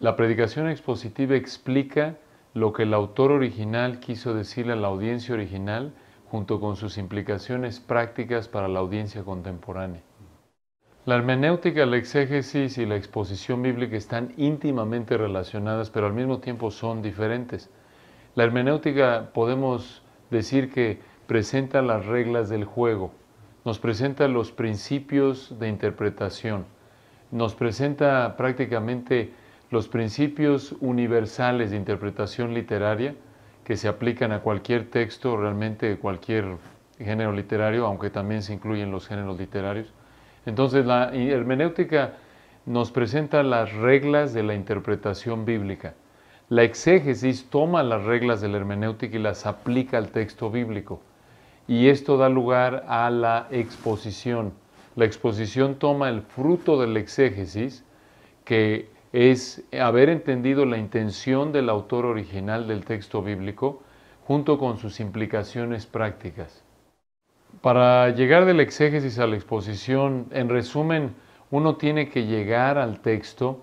La predicación expositiva explica lo que el autor original quiso decirle a la audiencia original, junto con sus implicaciones prácticas para la audiencia contemporánea. La hermenéutica, la exégesis y la exposición bíblica están íntimamente relacionadas, pero al mismo tiempo son diferentes. La hermenéutica podemos decir que presenta las reglas del juego, nos presenta los principios de interpretación, nos presenta prácticamente los principios universales de interpretación literaria que se aplican a cualquier texto, realmente cualquier género literario, aunque también se incluyen los géneros literarios. Entonces la hermenéutica nos presenta las reglas de la interpretación bíblica. La exégesis toma las reglas de la hermenéutica y las aplica al texto bíblico. Y esto da lugar a la exposición. La exposición toma el fruto de la exégesis, que es haber entendido la intención del autor original del texto bíblico, junto con sus implicaciones prácticas. Para llegar de la exégesis a la exposición, en resumen, uno tiene que llegar al texto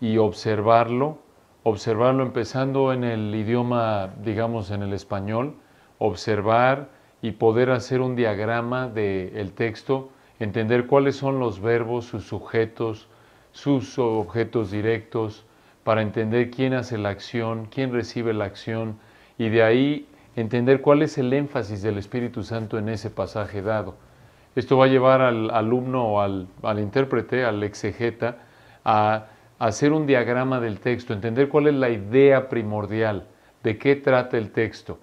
y observarlo empezando en el idioma, digamos, en el español, observar y poder hacer un diagrama del texto, entender cuáles son los verbos, sus sujetos, sus objetos directos, para entender quién hace la acción, quién recibe la acción, y de ahí entender cuál es el énfasis del Espíritu Santo en ese pasaje dado. Esto va a llevar al alumno o al intérprete, al exegeta, a hacer un diagrama del texto, entender cuál es la idea primordial, de qué trata el texto.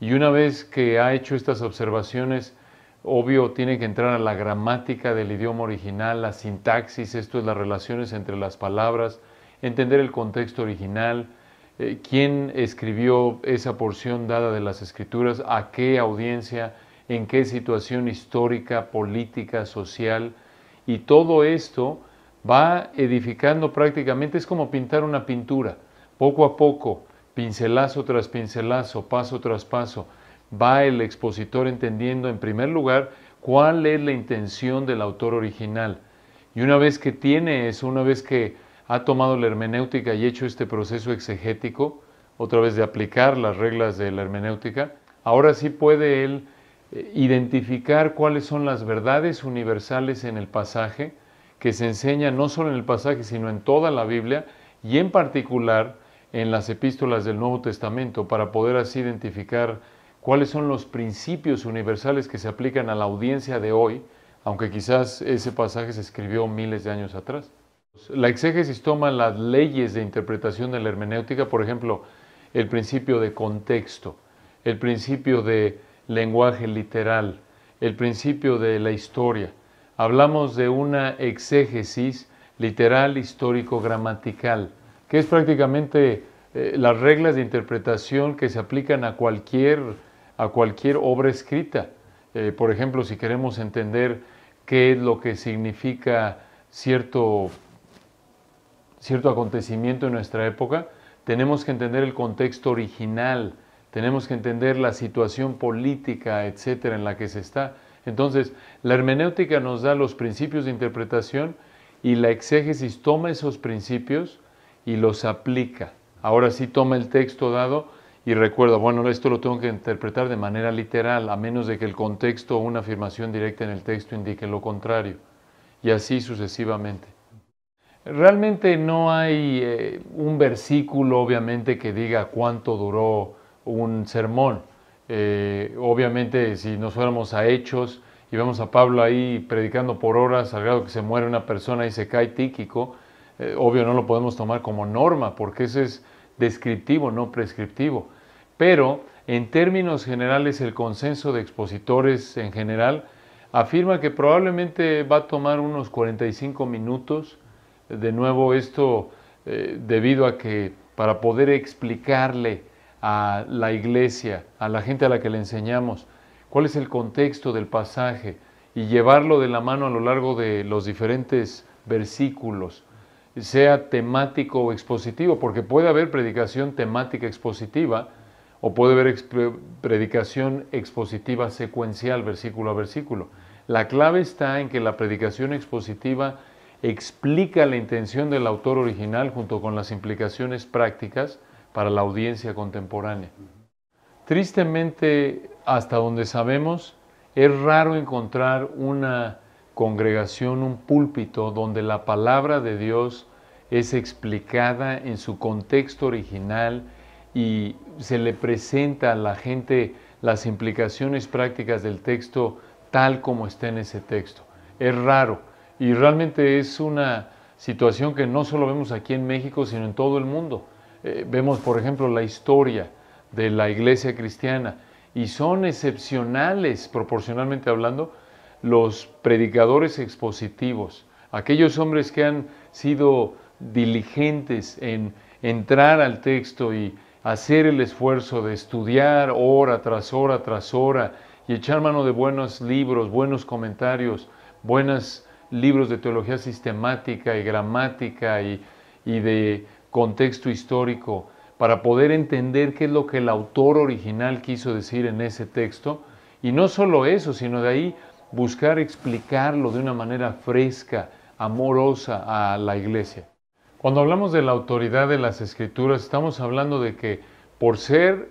Y una vez que ha hecho estas observaciones, obvio, tiene que entrar a la gramática del idioma original, la sintaxis, esto es las relaciones entre las palabras, entender el contexto original, quién escribió esa porción dada de las Escrituras, a qué audiencia, en qué situación histórica, política, social, y todo esto va edificando prácticamente, es como pintar una pintura, poco a poco, pincelazo tras pincelazo, paso tras paso, va el expositor entendiendo en primer lugar cuál es la intención del autor original. Y una vez que tiene eso, una vez que ha tomado la hermenéutica y hecho este proceso exegético, otra vez de aplicar las reglas de la hermenéutica, ahora sí puede él identificar cuáles son las verdades universales en el pasaje, que se enseñan no solo en el pasaje, sino en toda la Biblia, y en particular en las epístolas del Nuevo Testamento, para poder así identificar cuáles son los principios universales que se aplican a la audiencia de hoy, aunque quizás ese pasaje se escribió miles de años atrás. La exégesis toma las leyes de interpretación de la hermenéutica, por ejemplo, el principio de contexto, el principio de lenguaje literal, el principio de la historia. Hablamos de una exégesis literal, histórico, gramatical, que es prácticamente las reglas de interpretación que se aplican a cualquier obra escrita. Por ejemplo, si queremos entender qué es lo que significa cierto acontecimiento en nuestra época, tenemos que entender el contexto original, tenemos que entender la situación política, etcétera, en la que se está. Entonces, la hermenéutica nos da los principios de interpretación y la exégesis toma esos principios y los aplica. Ahora sí toma el texto dado y recuerda, bueno, esto lo tengo que interpretar de manera literal, a menos de que el contexto o una afirmación directa en el texto indique lo contrario, y así sucesivamente. Realmente no hay un versículo, obviamente, que diga cuánto duró un sermón. Obviamente, si nos fuéramos a Hechos y vemos a Pablo ahí predicando por horas, al grado que se muere una persona y se cae Tíquico, obvio no lo podemos tomar como norma, porque eso es descriptivo, no prescriptivo. Pero, en términos generales, el consenso de expositores en general afirma que probablemente va a tomar unos 45 minutos. De nuevo, esto debido a que para poder explicarle a la iglesia, a la gente a la que le enseñamos, cuál es el contexto del pasaje y llevarlo de la mano a lo largo de los diferentes versículos, sea temático o expositivo, porque puede haber predicación temática expositiva o puede haber predicación expositiva secuencial, versículo a versículo. La clave está en que la predicación expositiva explica la intención del autor original junto con las implicaciones prácticas para la audiencia contemporánea. Tristemente, hasta donde sabemos, es raro encontrar una congregación, un púlpito, donde la palabra de Dios es explicada en su contexto original y se le presenta a la gente las implicaciones prácticas del texto tal como está en ese texto. Es raro y realmente es una situación que no solo vemos aquí en México, sino en todo el mundo. Vemos, por ejemplo, la historia de la iglesia cristiana y son excepcionales, proporcionalmente hablando, los predicadores expositivos, aquellos hombres que han sido diligentes en entrar al texto y hacer el esfuerzo de estudiar hora tras hora tras hora y echar mano de buenos libros, buenos comentarios, buenos libros de teología sistemática y gramática y de contexto histórico para poder entender qué es lo que el autor original quiso decir en ese texto. Y no solo eso, sino de ahí buscar explicarlo de una manera fresca, amorosa a la iglesia. Cuando hablamos de la autoridad de las Escrituras, estamos hablando de que por ser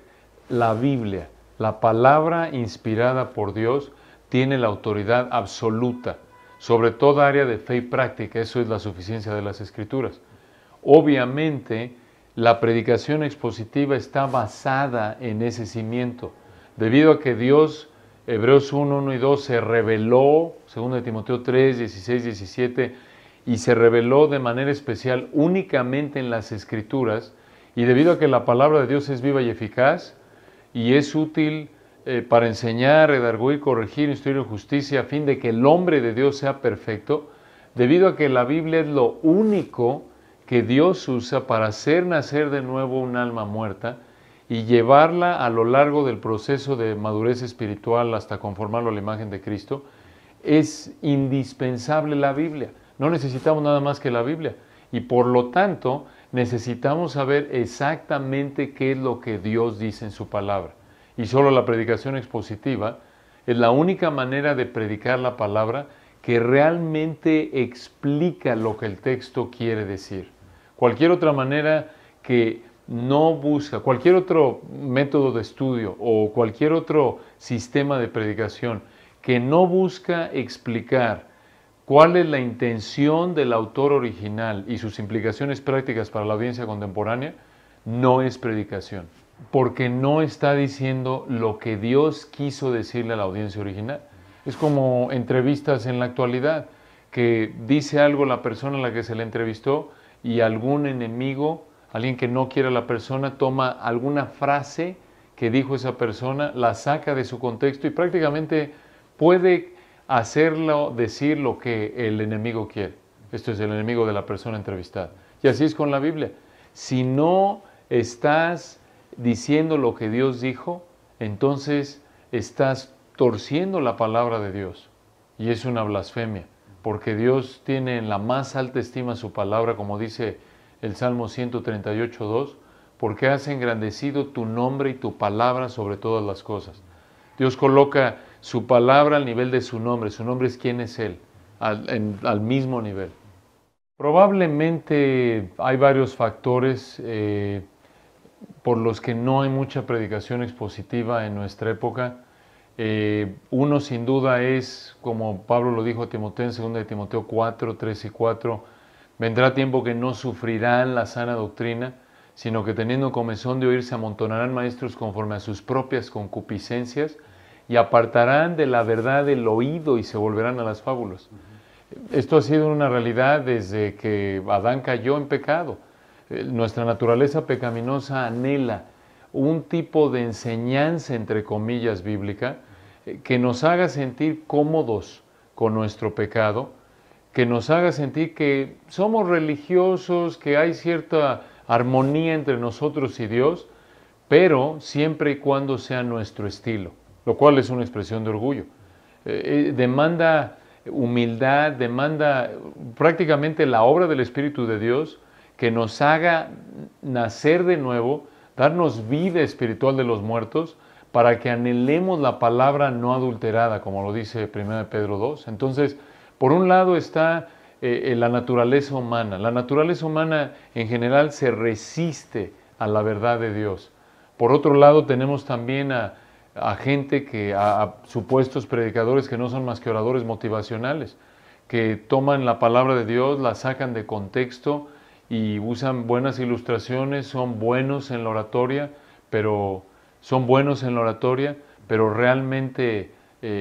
la Biblia, la palabra inspirada por Dios, tiene la autoridad absoluta sobre toda área de fe y práctica. Eso es la suficiencia de las Escrituras. Obviamente, la predicación expositiva está basada en ese cimiento, debido a que Dios, Hebreos 1, 1 y 2, se reveló, 2 Timoteo 3, 16, 17, y se reveló de manera especial únicamente en las Escrituras, y debido a que la palabra de Dios es viva y eficaz, y es útil para enseñar, redarguir, corregir, instruir en justicia, a fin de que el hombre de Dios sea perfecto, debido a que la Biblia es lo único que Dios usa para hacer nacer de nuevo un alma muerta y llevarla a lo largo del proceso de madurez espiritual hasta conformarlo a la imagen de Cristo, es indispensable la Biblia. No necesitamos nada más que la Biblia y por lo tanto necesitamos saber exactamente qué es lo que Dios dice en su palabra. Y solo la predicación expositiva es la única manera de predicar la palabra que realmente explica lo que el texto quiere decir. Cualquier otra manera que no busca, cualquier otro método de estudio o cualquier otro sistema de predicación que no busca explicar cuál es la intención del autor original y sus implicaciones prácticas para la audiencia contemporánea, no es predicación, porque no está diciendo lo que Dios quiso decirle a la audiencia original. Es como entrevistas en la actualidad, que dice algo la persona a la que se le entrevistó y algún enemigo, alguien que no quiere a la persona, toma alguna frase que dijo esa persona, la saca de su contexto y prácticamente puede hacerlo decir lo que el enemigo quiere. Esto es el enemigo de la persona entrevistada. Y así es con la Biblia. Si no estás diciendo lo que Dios dijo, entonces estás torciendo la palabra de Dios. Y es una blasfemia, porque Dios tiene en la más alta estima su palabra, como dice el Salmo 138, 2, porque has engrandecido tu nombre y tu palabra sobre todas las cosas. Dios coloca su palabra al nivel de su nombre es quién es Él, al mismo nivel. Probablemente hay varios factores por los que no hay mucha predicación expositiva en nuestra época. Uno sin duda es, como Pablo lo dijo a Timoteo en 2 Timoteo 4, 3 y 4, vendrá tiempo que no sufrirán la sana doctrina, sino que teniendo comezón de oír se amontonarán maestros conforme a sus propias concupiscencias y apartarán de la verdad el oído y se volverán a las fábulas. Esto ha sido una realidad desde que Adán cayó en pecado. Nuestra naturaleza pecaminosa anhela un tipo de enseñanza, entre comillas, bíblica, que nos haga sentir cómodos con nuestro pecado, que nos haga sentir que somos religiosos, que hay cierta armonía entre nosotros y Dios, pero siempre y cuando sea nuestro estilo, lo cual es una expresión de orgullo. Demanda humildad, demanda prácticamente la obra del Espíritu de Dios que nos haga nacer de nuevo, darnos vida espiritual de los muertos, para que anhelemos la palabra no adulterada, como lo dice 1 Pedro 2. Entonces, por un lado está la naturaleza humana. La naturaleza humana en general se resiste a la verdad de Dios. Por otro lado, tenemos también a gente a supuestos predicadores que no son más que oradores motivacionales, que toman la palabra de Dios, la sacan de contexto y usan buenas ilustraciones, son buenos en la oratoria, pero realmente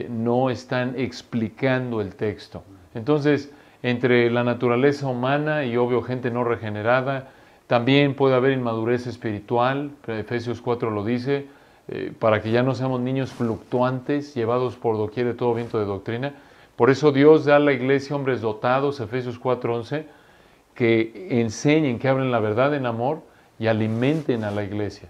no están explicando el texto. Entonces, entre la naturaleza humana y obvio gente no regenerada, también puede haber inmadurez espiritual, Efesios 4 lo dice, para que ya no seamos niños fluctuantes, llevados por doquier de todo viento de doctrina. Por eso Dios da a la iglesia hombres dotados, Efesios 4:11, que enseñen, que hablen la verdad en amor y alimenten a la iglesia.